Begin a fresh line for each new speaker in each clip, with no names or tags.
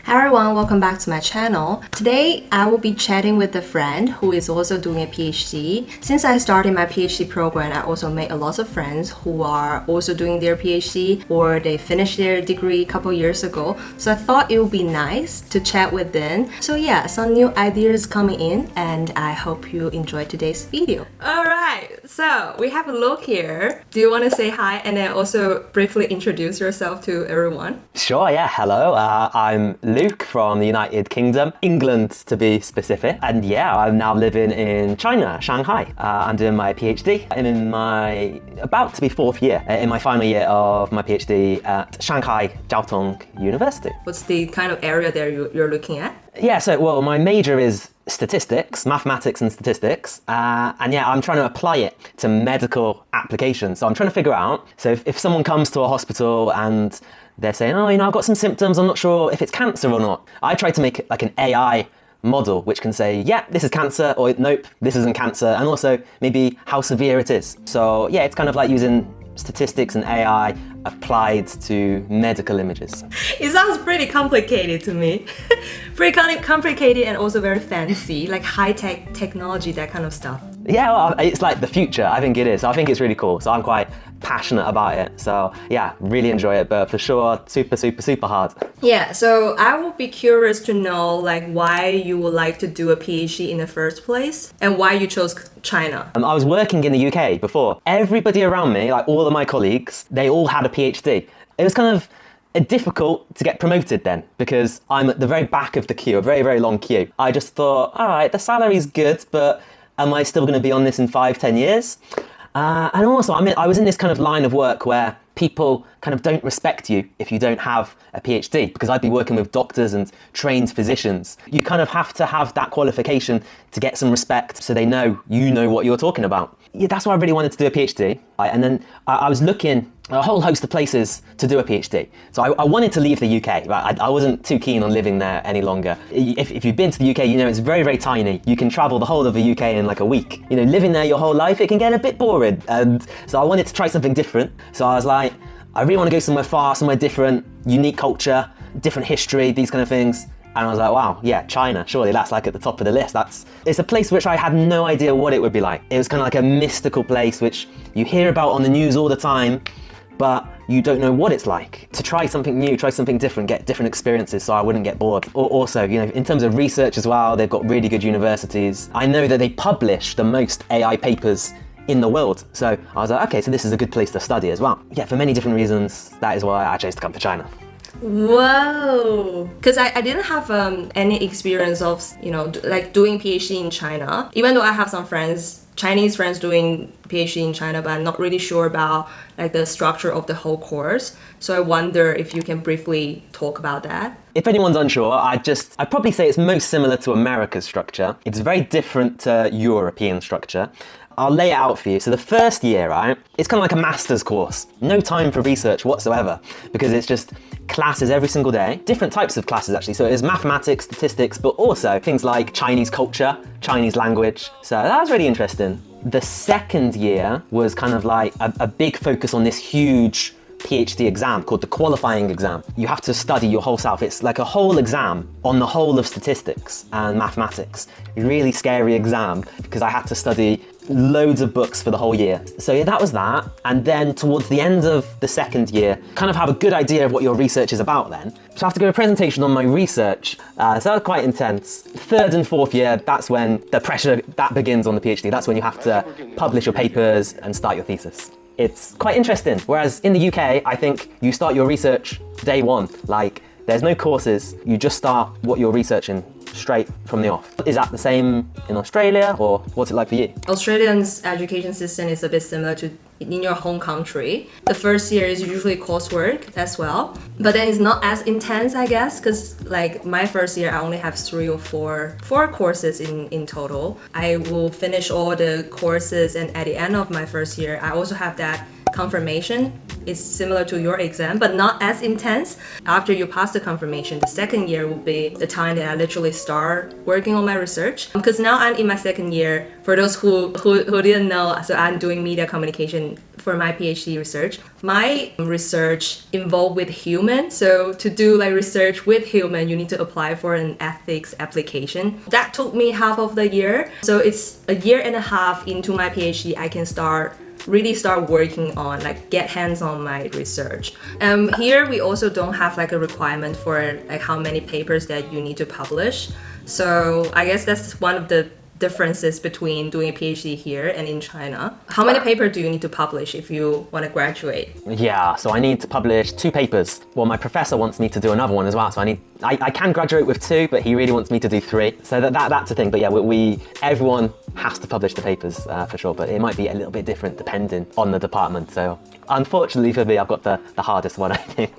Hi everyone, welcome back to my channel. Today I will be chatting with a friend who is also doing a PhD. Since I started my PhD program, I also made a lot of friends who are also doing their PhD or they finished their degree a couple years ago. So I thought it would be nice to chat with them. So yeah, some new ideas coming in and I hope you enjoy today's video. Alright, so we have a look here. Do you want to say hi and then also briefly introduce yourself to everyone?
Sure, yeah. Hello, I'm Luke from the United Kingdom, England to be specific. And yeah, I'm now living in China, Shanghai. I'm doing my PhD. I'm in my about to be fourth year, in my final year of my PhD at Shanghai Jiao Tong University.
What's the kind of area there you're looking at?
Yeah, so well, my major is statistics, mathematics and statistics. And yeah, I'm trying to apply it to medical applications. So I'm trying to figure out, so if someone comes to a hospital and they're saying, oh, I've got some symptoms, I'm not sure if it's cancer or not. I try to make it like an AI model which can say, yeah, this is cancer, or nope, this isn't cancer, and also maybe how severe it is. So yeah, it's kind of like using statistics and AI applied to medical images.
It sounds pretty complicated to me. Pretty complicated and also very fancy, like high-tech technology, that kind of stuff.
Yeah, well, it's like the future. I think it is. I think it's really cool. So I'm quite passionate about it. So yeah, really enjoy it, but for sure, super hard.
Yeah, so I would be curious to know like why you would like to do a PhD in the first place and why you chose China.
I was working in the UK before. Everybody around me, like all of my colleagues, they all had a PhD. It was kind of difficult to get promoted then because I'm at the very back of the queue, a very long queue. I just thought, all right, the salary's good, but am I still going to be on this in 5-10 years? And also, I was in this kind of line of work where people kind of don't respect you if you don't have a PhD, because I'd be working with doctors and trained physicians. You kind of have to have that qualification to get some respect so they know you know what you're talking about. Yeah, that's why I really wanted to do a PhD. And then I was looking a whole host of places to do a PhD. So I wanted to leave the UK, right? I wasn't too keen on living there any longer. If you've been to the UK, you know it's very tiny. You can travel the whole of the UK in like a week. You know, living there your whole life, it can get a bit boring. And so I wanted to try something different. So I was like, I really want to go somewhere far, somewhere different, unique culture, different history, these kind of things. And I was like, wow, yeah, China, surely that's like at the top of the list. It's a place which I had no idea what it would be like. It was kind of like a mystical place which you hear about on the news all the time, but you don't know what it's like. To try something new, try something different, get different experiences so I wouldn't get bored. Also, you know, in terms of research as well, they've got really good universities. I know that they publish the most AI papers in the world. So I was like, okay, so this is a good place to study as well. Yeah, for many different reasons, that is why I chose to come to China.
Whoa! Because I didn't have any experience of, you know, like doing PhD in China. Even though I have some friends, Chinese friends doing PhD in China, but I'm not really sure about like the structure of the whole course. So I wonder if you can briefly talk about that.
If anyone's unsure, I'd probably say it's most similar to America's structure. It's very different to European structure. I'll lay it out for you. So the first year, right, it's kind of like a master's course. No time for research whatsoever because it's just classes every single day. Different types of classes actually. So it is mathematics, statistics, but also things like Chinese culture, Chinese language. So that was really interesting. The second year was kind of like a big focus on this huge PhD exam called the qualifying exam. You have to study your whole self. It's like a whole exam on the whole of statistics and mathematics. Really scary exam because I had to study loads of books for the whole year. So yeah, that was that. And then towards the end of the second year, kind of have a good idea of what your research is about then. So I have to give a presentation on my research. So that was quite intense. Third and fourth year, that's when the pressure that begins on the PhD. That's when you have to publish your papers and start your thesis. It's quite interesting. Whereas in the UK, I think you start your research day one. Like, there's no courses. You just start what you're researching straight from the off. Is that the same in Australia, or what's it like for you?
Australian's education system is a bit similar to in your home country. The first year is usually coursework as well, but then it's not as intense, I guess, because like my first year I only have 3 or 4 courses in total. I will finish all the courses, and at the end of my first year I also have that confirmation. It's similar to your exam, but not as intense. After you pass the confirmation, the second year will be the time that I literally start working on my research. Because now I'm in my second year. For those who didn't know, so I'm doing media communication for my PhD research. My research involved with human. So to do like research with human, you need to apply for an ethics application. That took me half of the year. So it's a year and a half into my PhD, I can really start working on, like, get hands on my research. Here we also don't have like a requirement for like how many papers that you need to publish. So I guess that's one of the differences between doing a PhD here and in China. How many papers do you need to publish if you want to graduate?
Yeah, so I need to publish 2 papers. Well, my professor wants me to do another one as well, so I can graduate with 2, but he really wants me to do 3. So that's a thing. But yeah, everyone has to publish the papers for sure, but it might be a little bit different depending on the department. So unfortunately for me, I've got the hardest one, I think.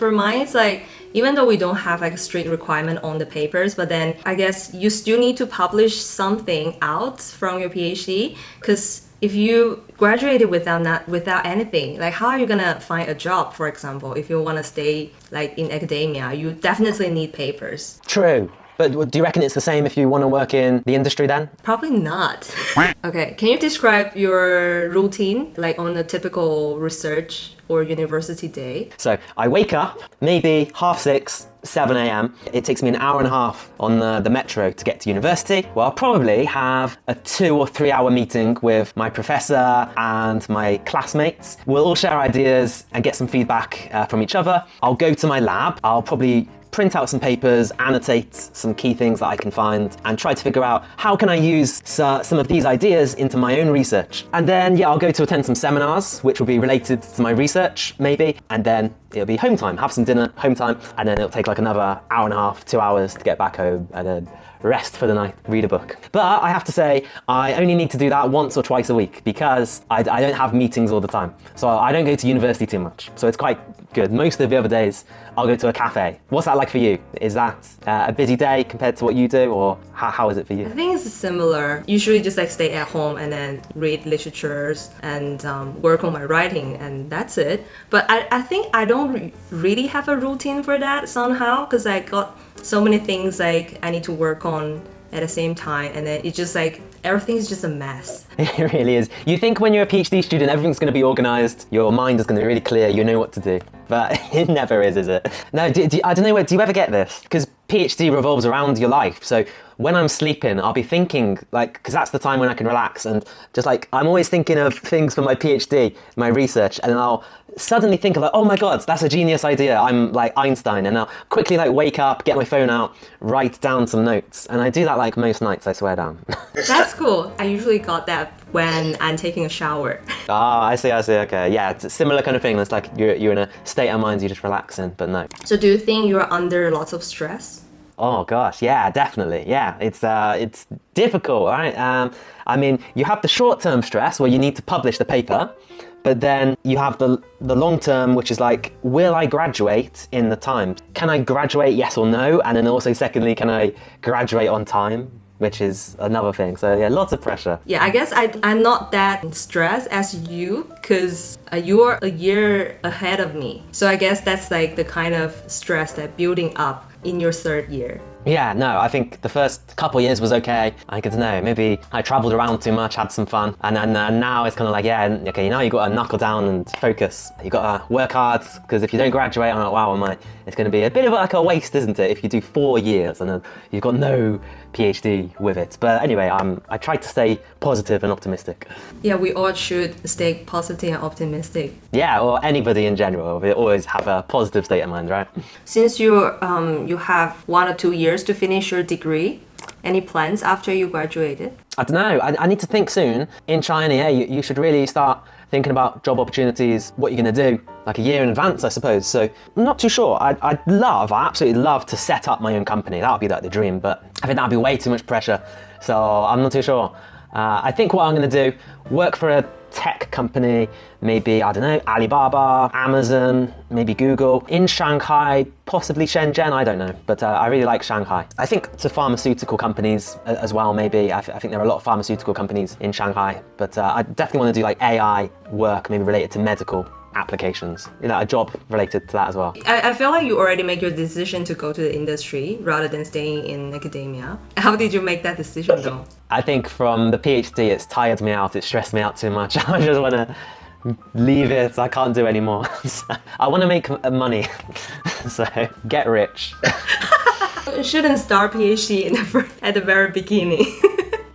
For mine, it's like, even though we don't have like a strict requirement on the papers, but then I guess you still need to publish something out from your PhD, because if you graduated without anything, like how are you gonna find a job, for example, if you want to stay like in academia? You definitely need papers.
True. But do you reckon it's the same if you want to work in the industry then?
Probably not. Okay, can you describe your routine, like on a typical research or university day?
So I wake up maybe 6:30, 7 a.m. It takes me an hour and a half on the metro to get to university. Well, I'll probably have a 2 or 3 hour meeting with my professor and my classmates. We'll all share ideas and get some feedback from each other. I'll go to my lab. I'll probably print out some papers, annotate some key things that I can find, and try to figure out how can I use some of these ideas into my own research. And then, yeah, I'll go to attend some seminars, which will be related to my research, maybe, and then it'll be home time, have some dinner, home time, and then it'll take like another hour and a half, 2 hours to get back home, and then rest for the night, read a book. But I have to say, I only need to do that once or twice a week because I don't have meetings all the time. So I don't go to university too much. So it's quite good. Most of the other days, I'll go to a cafe. What's that like for you? Is that a busy day compared to what you do, or how is it for you?
I think it's similar. Usually just like stay at home and then read literatures and work on my writing, and that's it. But I think I don't really have a routine for that somehow, because I got so many things like I need to work on at the same time, and then it's just like everything's just a mess.
It really is. You think when you're a PhD student, everything's going to be organized, your mind is going to be really clear, you know what to do. But it never is it? No, I don't know, do you ever get this? Because PhD revolves around your life. So when I'm sleeping, I'll be thinking, like, because that's the time when I can relax, and just like, I'm always thinking of things for my PhD, my research, and then I'll suddenly think of like, oh my God, that's a genius idea. I'm like Einstein, and I'll quickly like wake up, get my phone out, write down some notes. And I do that like most nights, I swear down.
That's cool. I usually got that when I'm taking a shower.
Ah, I see, okay. Yeah, it's a similar kind of thing. It's like you're in a state of mind, you're just relaxing, but no.
So do you think you're under lots of stress?
Oh gosh, yeah, definitely. Yeah, it's difficult, right? I mean, you have the short-term stress where you need to publish the paper, but then you have the long-term, which is like, will I graduate in the time? Can I graduate, yes or no? And then also, secondly, can I graduate on time? Which is another thing. So yeah, lots of pressure.
Yeah, I guess I'm not that stressed as you, because you're a year ahead of me. So I guess that's like the kind of stress that building up in your third year.
Yeah, no, I think the first couple of years was okay. I don't know, maybe I traveled around too much, had some fun, and now it's kind of like, yeah, okay, now you got to knuckle down and focus. You got to work hard, because if you don't graduate, I'm like, wow, it's going to be a bit of like a waste, isn't it? If you do 4 years and then you've got no PhD with it. But anyway, I tried to stay positive and optimistic.
Yeah, we all should stay positive and optimistic.
Yeah, or anybody in general. We always have a positive state of mind, right?
Since you have 1 or 2 years to finish your degree, any plans after you graduated?
I don't know. I need to think soon. In China, yeah, you should really start thinking about job opportunities, what you're going to do, like a year in advance, I suppose. So I'm not too sure. I absolutely love to set up my own company. That would be like the dream, but I think that would be way too much pressure. So I'm not too sure. I think what I'm going to do, work for a tech company, maybe, I don't know, Alibaba, Amazon, maybe Google, in Shanghai, possibly Shenzhen, I don't know, but I really like Shanghai. I think to pharmaceutical companies as well, maybe. I think there are a lot of pharmaceutical companies in Shanghai, but I definitely want to do like AI work, maybe related to medical applications, a job related to that as well.
I feel like you already make your decision to go to the industry rather than staying in academia. How did you make that decision though?
I think from the PhD, it's tired me out, it stressed me out too much. I just want to leave it. I can't do anymore. I want to make money. So get rich.
Shouldn't start PhD at the very beginning.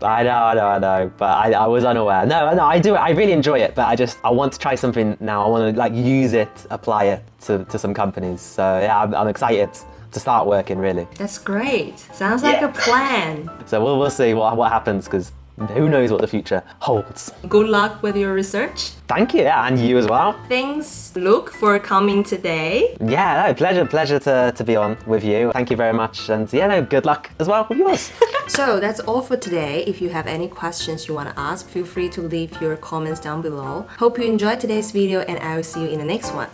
I know, but I was unaware. No, I do. I really enjoy it, but I want to try something now. I want to like use it, apply it to some companies. So yeah, I'm excited to start working really.
That's great. Sounds like a plan.
So we'll see what happens, because who knows what the future holds.
Good luck with your research.
Thank you, yeah, and you as well.
Thanks, Luke, for coming today.
Yeah, no, pleasure to be on with you. Thank you very much, and yeah, no, good luck as well with yours.
So that's all for today. If you have any questions you want to ask, feel free to leave your comments down below. Hope you enjoyed today's video, and I will see you in the next one.